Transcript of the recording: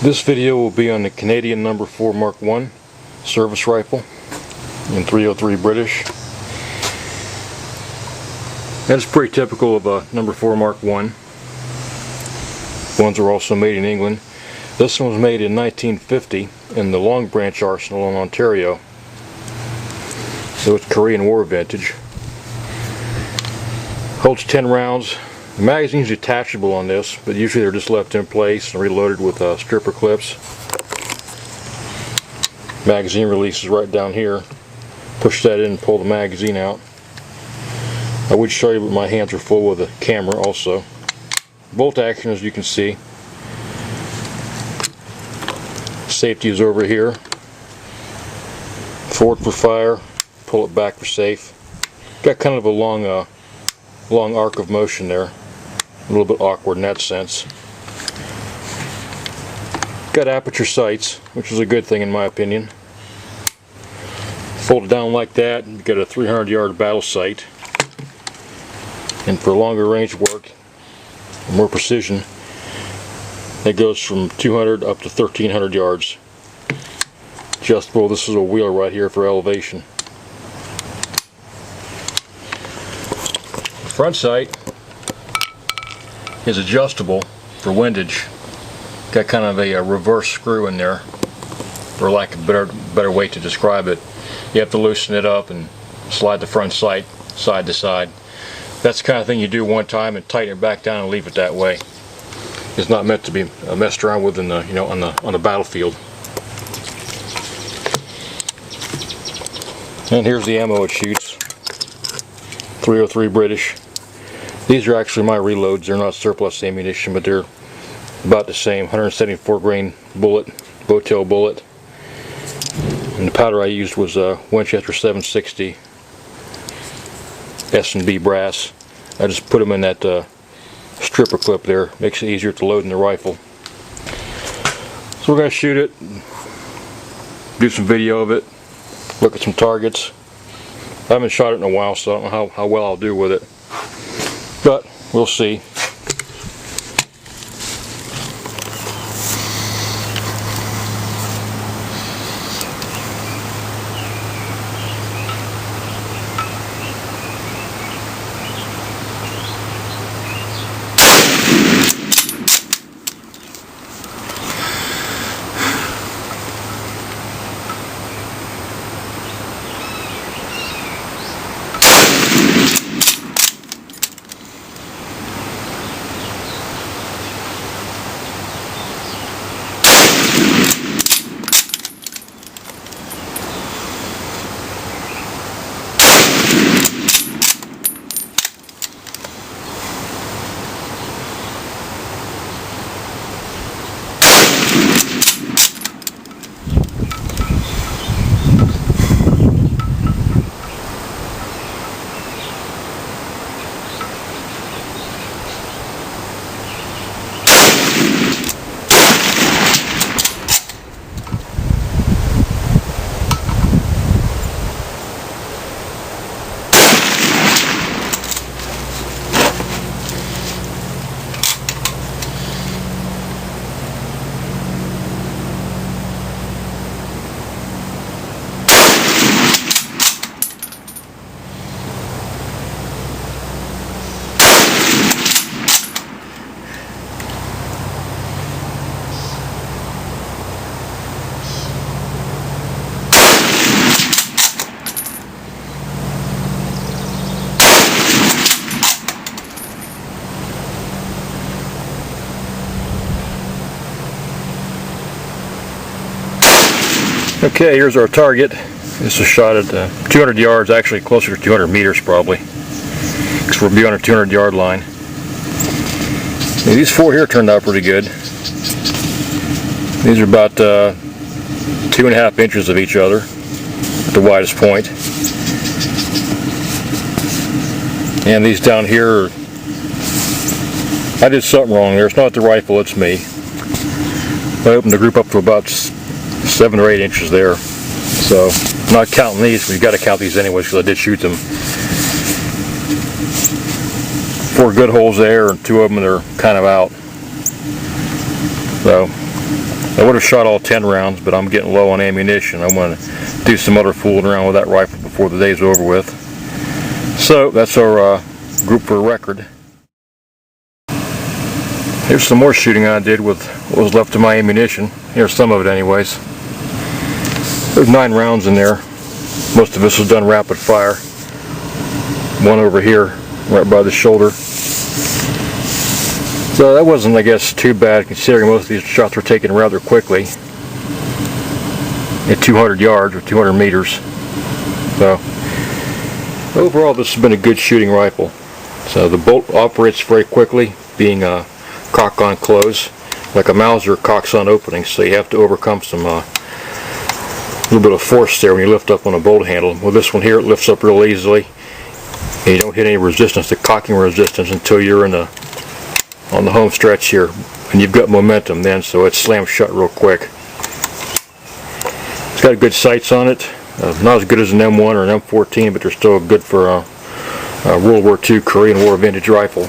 This video will be on the Canadian No.4 Mk.1 service rifle in 303 British. That's pretty typical of a No.4 Mk.1. Ones are also made in England. This one was made in 1950 in the Longbranch arsenal in Ontario. So it's Korean War vintage. Holds 10 rounds. The magazine's detachable on this, but usually they're just left in place and reloaded with stripper clips. Magazine release is right down here. Push that in and pull the magazine out. I would show you, but my hands are full with the camera also. Bolt action, as you can see. Safety is over here. Forward for fire, pull it back for safe. Got kind of a long arc of motion there. A little bit awkward in that sense. Got aperture sights, which is a good thing in my opinion. Fold it down like that, and you get a 300-yard battle sight. And for longer range work, more precision, it goes from 200 up to 1300 yards. Adjustable. This is a wheel right here for elevation. The front sight is adjustable for windage. Got kind of a reverse screw in there, for lack of a better way to describe it. You have to loosen it up and slide the front sight side to side. That's the kind of thing you do one time and tighten it back down and leave it that way. It's not meant to be messed around with in the on the battlefield. And here's the ammo it shoots. 303 British. These are actually my reloads. They're not surplus ammunition, but they're about the same. 174 grain bullet, Botail bullet. And the powder I used was Winchester 760 S&B brass. I just put them in that stripper clip there. Makes it easier to load in the rifle. So we're going to shoot it, do some video of it, look at some targets. I haven't shot it in a while, so I don't know how well I'll do with it. But we'll see. Okay, here's our target. This is shot at 200 yards, actually closer to 200 meters probably, because we'll be on a 200-yard line. And these four here turned out pretty good. These are about 2.5 inches of each other at the widest point. And these down here, I did something wrong there. It's not the rifle, it's me. I opened the group up to about 7 or 8 inches there. So, I'm not counting these. We've got to count these anyways because I did shoot them. 4 good holes there, and 2 of them are kind of out. So I would have shot all 10 rounds, but I'm getting low on ammunition. I want to do some other fooling around with that rifle before the day's over with. So that's our group for record. Here's some more shooting I did with what was left of my ammunition. Here's some of it anyways. There's 9 rounds in there. Most of this was done rapid fire. One over here, right by the shoulder. So that wasn't, I guess, too bad considering most of these shots were taken rather quickly. At 200 yards or 200 meters. So overall this has been a good shooting rifle. So the bolt operates very quickly, being a cock on close. Like a Mauser cocks on opening, so you have to overcome some little bit of force there when you lift up on a bolt handle. With this one here, it lifts up real easily. And you don't hit any resistance, the cocking resistance, until you're on the home stretch here, and you've got momentum then, so it slams shut real quick. It's got good sights on it. Not as good as an M1 or an M14, but they're still good for a World War II Korean War vintage rifle.